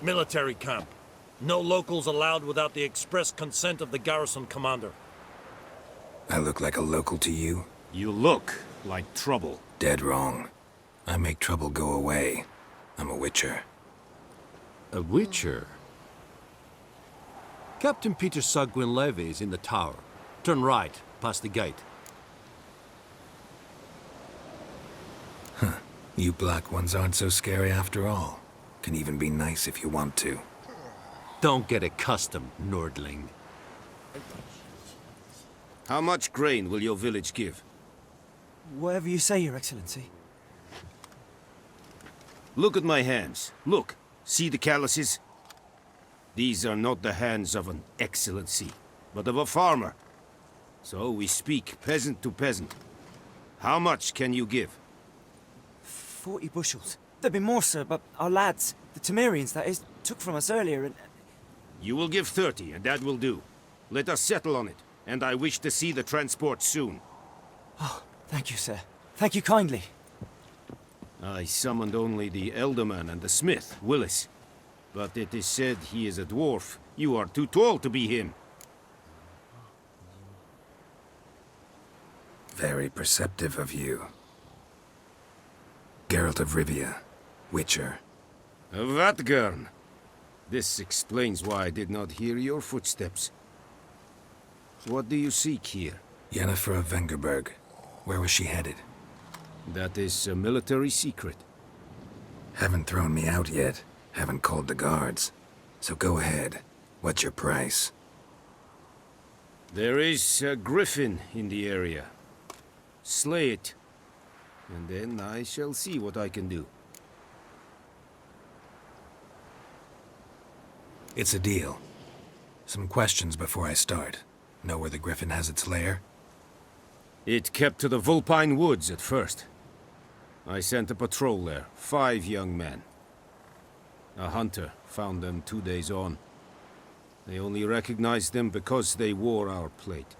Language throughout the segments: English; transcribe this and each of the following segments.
Military camp. No locals allowed without the express consent of the garrison commander. I look like a local to you? You look like trouble. Dead wrong. I make trouble go away. I'm a witcher. A witcher? Captain Peter Sagwin Levy is in the tower. Turn right, past the gate. Huh. You black ones aren't so scary after all. Can even be nice if you want to. Don't get accustomed, Nordling. How much grain will your village give? Whatever you say, Your Excellency. Look at my hands. Look. See the calluses? These are not the hands of an excellency, but of a farmer. So we speak peasant to peasant. How much can you give? 40 bushels. There'd be more, sir, but our lads, the Temerians, that is, took from us earlier and... You will give 30, and that will do. Let us settle on it, and I wish to see the transport soon. Oh, thank you, sir. Thank you kindly. I summoned only the Elderman and the smith, Willis. But it is said he is a dwarf. You are too tall to be him. Very perceptive of you. Geralt of Rivia, Witcher. Vatgern. This explains why I did not hear your footsteps. What do you seek here? Yennefer of Vengerberg. Where was she headed? That is a military secret. Haven't thrown me out yet. Haven't called the guards. So go ahead. What's your price? There is a griffin in the area. Slay it. And then I shall see what I can do. It's a deal. Some questions before I start. Know where the griffin has its lair? It kept to the Vulpine Woods at first. I sent a patrol there, 5 young men. A hunter found them 2 days on. They only recognized them because they wore our plate.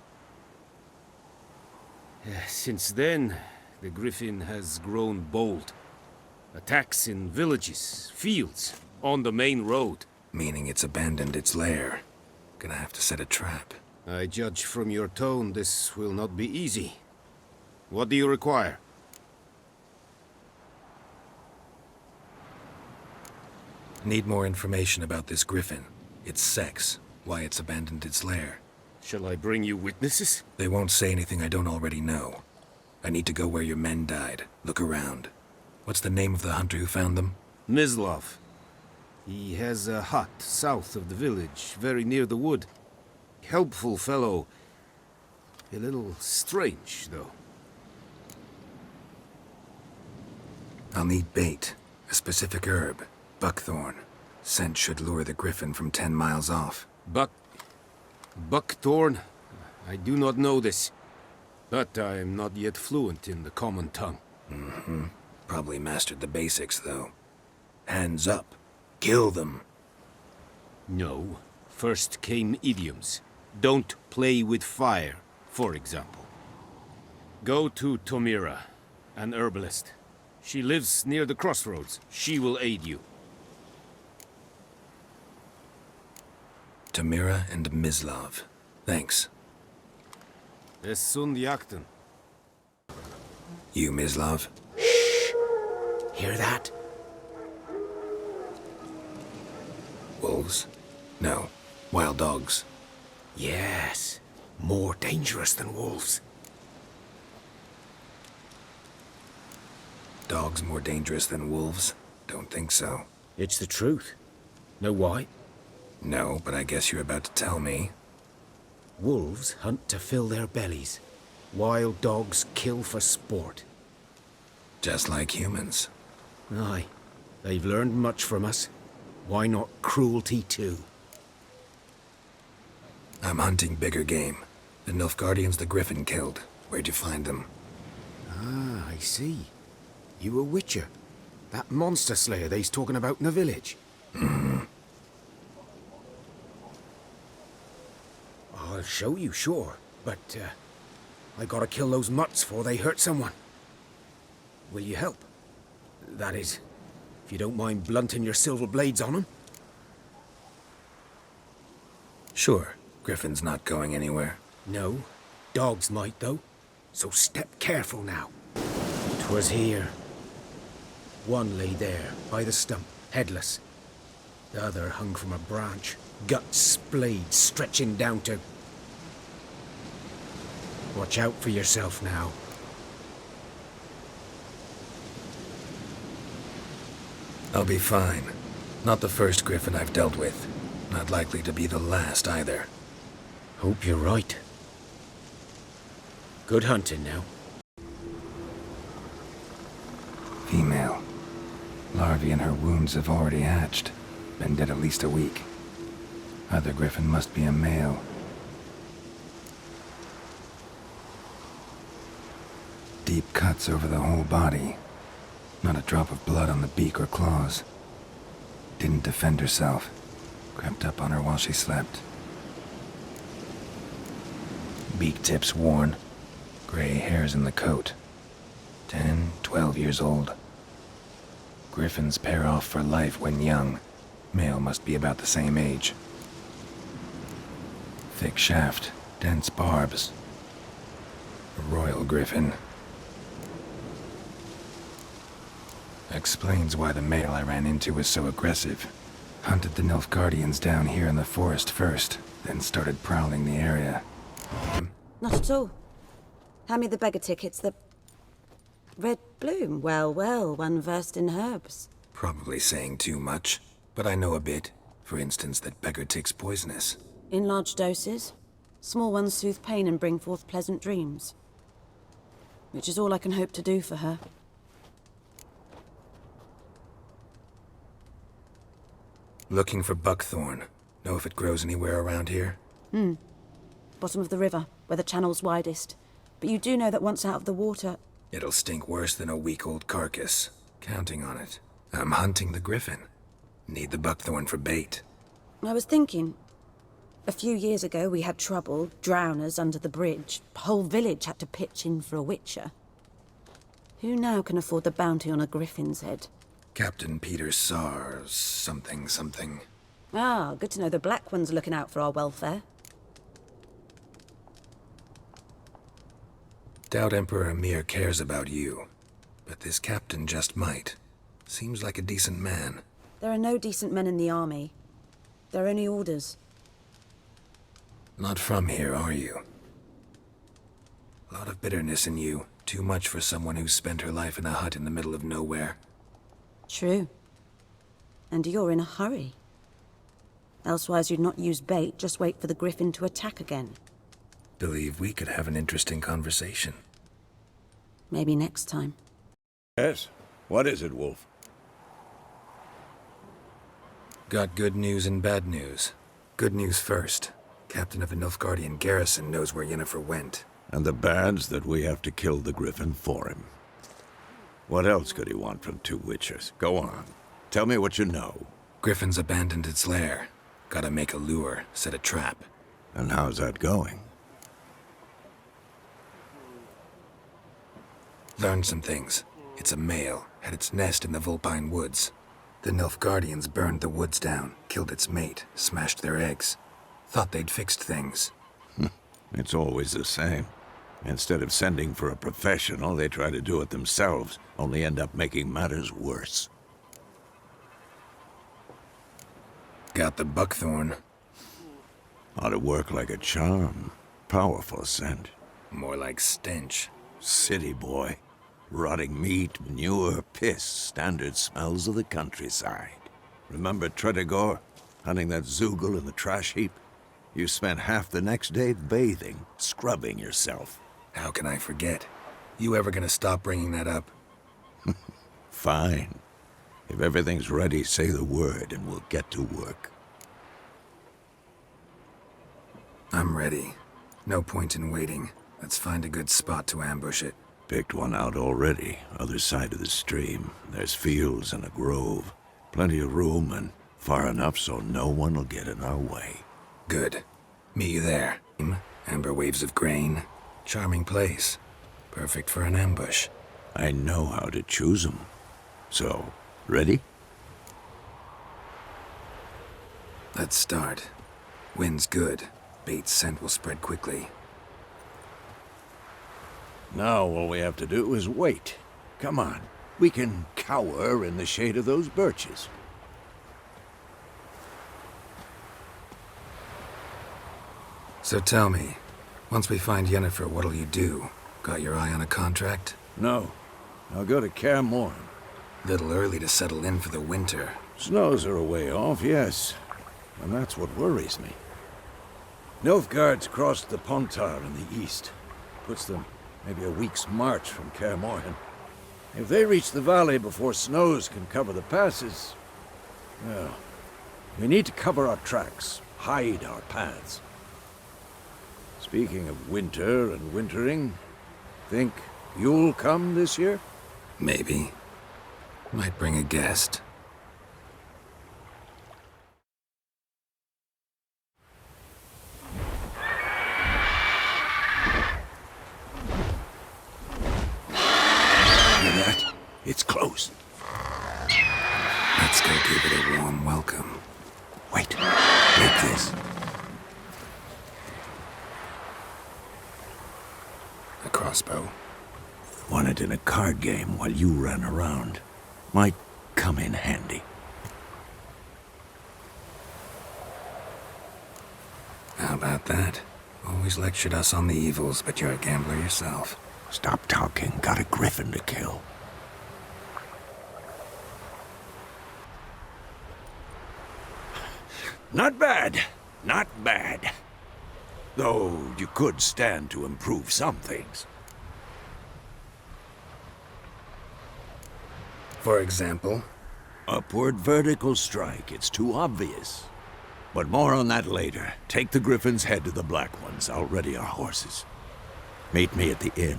Since then, the griffin has grown bold. Attacks in villages, fields, on the main road. Meaning it's abandoned its lair. Gonna have to set a trap. I judge from your tone this will not be easy. What do you require? Need more information about this griffin. Its sex, why it's abandoned its lair. Shall I bring you witnesses? They won't say anything I don't already know. I need to go where your men died. Look around. What's the name of the hunter who found them? Mislav. He has a hut south of the village, very near the wood. Helpful fellow. A little strange, though. I'll need bait. A specific herb. Buckthorn. Scent should lure the griffin from 10 miles off. Buckthorn? I do not know this. But I am not yet fluent in the common tongue. Mm-hmm. Probably mastered the basics, though. Hands up. Kill them. No. First came idioms. Don't play with fire, for example. Go to Tomira, an herbalist. She lives near the crossroads. She will aid you. Tamira and Mislav. Thanks. Es sund jakten. You, Mislav? Hear that? Wolves? No. Wild dogs. Yes. More dangerous than wolves. Dogs more dangerous than wolves? Don't think so. It's the truth. Know why? No, but I guess you're about to tell me. Wolves hunt to fill their bellies. Wild dogs kill for sport. Just like humans. Aye. They've learned much from us. Why not cruelty too? I'm hunting bigger game. The Nilfgaardians the Griffin killed. Where'd you find them? Ah, I see. You a witcher. That monster slayer they's talking about in the village. Mm-hmm. I'll show you, sure. But, I gotta kill those mutts before they hurt someone. Will you help? That is, if you don't mind blunting your silver blades on them. Sure, Griffin's not going anywhere. No. Dogs might, though. So step careful now. 'Twas here. One lay there, by the stump, headless. The other hung from a branch, guts splayed, stretching down to... Watch out for yourself now. I'll be fine. Not the first Griffin I've dealt with. Not likely to be the last either. Hope you're right. Good hunting now. Female. Larvae in her wounds have already hatched. Been dead at least a week. Other Griffin must be a male. Deep cuts over the whole body. Not a drop of blood on the beak or claws. Didn't defend herself. Crept up on her while she slept. Beak tips worn. Gray hairs in the coat. 10, 12 years old. Griffins pair off for life when young. Male must be about the same age. Thick shaft, dense barbs. A royal griffin. Explains why the male I ran into was so aggressive. Hunted the Nilfgaardians down here in the forest first, then started prowling the area. Not at all. Hand me the beggar tickets, the... Red bloom. Well, well, one versed in herbs. Probably saying too much, but I know a bit. For instance, that beggar tick's poisonous. In large doses. Small ones soothe pain and bring forth pleasant dreams. Which is all I can hope to do for her. Looking for buckthorn. Know if it grows anywhere around here? Bottom of the river, where the channel's widest. But you do know that once out of the water... It'll stink worse than a week-old carcass. Counting on it. I'm hunting the griffin. Need the buckthorn for bait. I was thinking... A few years ago we had trouble, drowners under the bridge. Whole village had to pitch in for a witcher. Who now can afford the bounty on a griffin's head? Captain Peter Sar... something. Ah, good to know the Black One's looking out for our welfare. Doubt Emperor Emir cares about you. But this captain just might. Seems like a decent man. There are no decent men in the army. They're only orders. Not from here, are you? A lot of bitterness in you. Too much for someone who's spent her life in a hut in the middle of nowhere. True. And you're in a hurry. Elsewise you'd not use bait, just wait for the griffin to attack again. Believe we could have an interesting conversation. Maybe next time. Yes? What is it, Wolf? Got good news and bad news. Good news first. Captain of a Nilfgaardian garrison knows where Yennefer went. And the bad's that we have to kill the griffin for him. What else could he want from two witchers? Go on. Tell me what you know. Griffin's abandoned its lair. Gotta make a lure, set a trap. And how's that going? Learned some things. It's a male, had its nest in the Vulpine Woods. The Nilfgaardians burned the woods down, killed its mate, smashed their eggs. Thought they'd fixed things. It's always the same. Instead of sending for a professional, they try to do it themselves, only end up making matters worse. Got the buckthorn. Ought to work like a charm. Powerful scent. More like stench. City boy. Rotting meat, manure, piss, standard smells of the countryside. Remember Tredegor? Hunting that Zoogle in the trash heap? You spent half the next day bathing, scrubbing yourself. How can I forget? You ever gonna stop bringing that up? Fine. If everything's ready, say the word and we'll get to work. I'm ready. No point in waiting. Let's find a good spot to ambush it. Picked one out already, other side of the stream. There's fields and a grove. Plenty of room and far enough so no one will get in our way. Good. Meet you there. Amber waves of grain. Charming place. Perfect for an ambush. I know how to choose 'em. So, ready? Let's start. Wind's good. Bait's scent will spread quickly. Now all we have to do is wait. Come on. We can cower in the shade of those birches. So tell me, once we find Yennefer, what'll you do? Got your eye on a contract? No. I'll go to Kaer Morhen. Little early to settle in for the winter. Snows are a way off, yes. And that's what worries me. Nilfgaard's crossed the Pontar in the east. Puts them maybe a week's march from Kaer Morhen. If they reach the valley before snows can cover the passes, well, we need to cover our tracks, hide our paths. Speaking of winter and wintering, think you'll come this year? Maybe. Might bring a guest. Hear that? It's close. Let's go give it a warm welcome. Wait, take this. A crossbow. Won it in a card game while you ran around. Might come in handy. How about that? Always lectured us on the evils, but you're a gambler yourself. Stop talking. Got a griffin to kill. Not bad. Not bad. Though you could stand to improve some things. For example? Upward vertical strike. It's too obvious. But more on that later. Take the griffin's head to the Black Ones. I'll ready our horses. Meet me at the inn.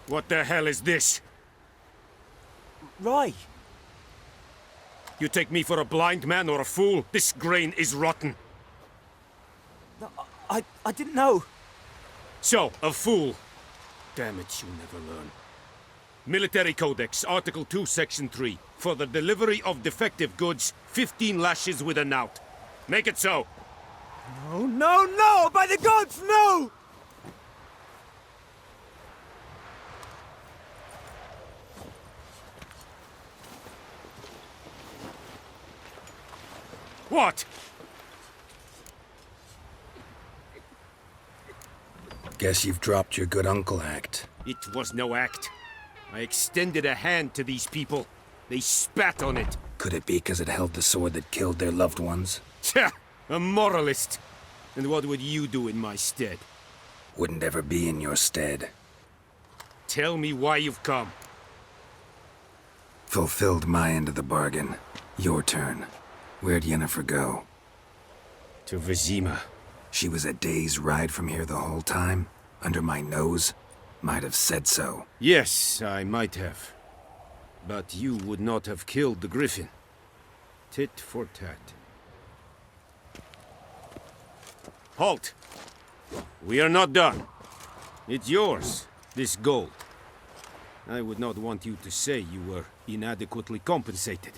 What the hell is this? Right. You take me for a blind man or a fool? This grain is rotten. No, I didn't know. So, a fool. Damn it, you never learn. Military Codex, Article 2, Section 3. For the delivery of defective goods, 15 lashes with a knout. Make it so. No, no, no! By the gods, no! What? Guess you've dropped your good uncle act. It was no act. I extended a hand to these people. They spat on it. Could it be because it held the sword that killed their loved ones? Tja, a moralist. And what would you do in my stead? Wouldn't ever be in your stead. Tell me why you've come. Fulfilled my end of the bargain. Your turn. Where'd Yennefer go? To Vizima. She was a day's ride from here the whole time? Under my nose? Might have said so. Yes, I might have. But you would not have killed the griffin. Tit for tat. Halt! We are not done. It's yours, this gold. I would not want you to say you were inadequately compensated.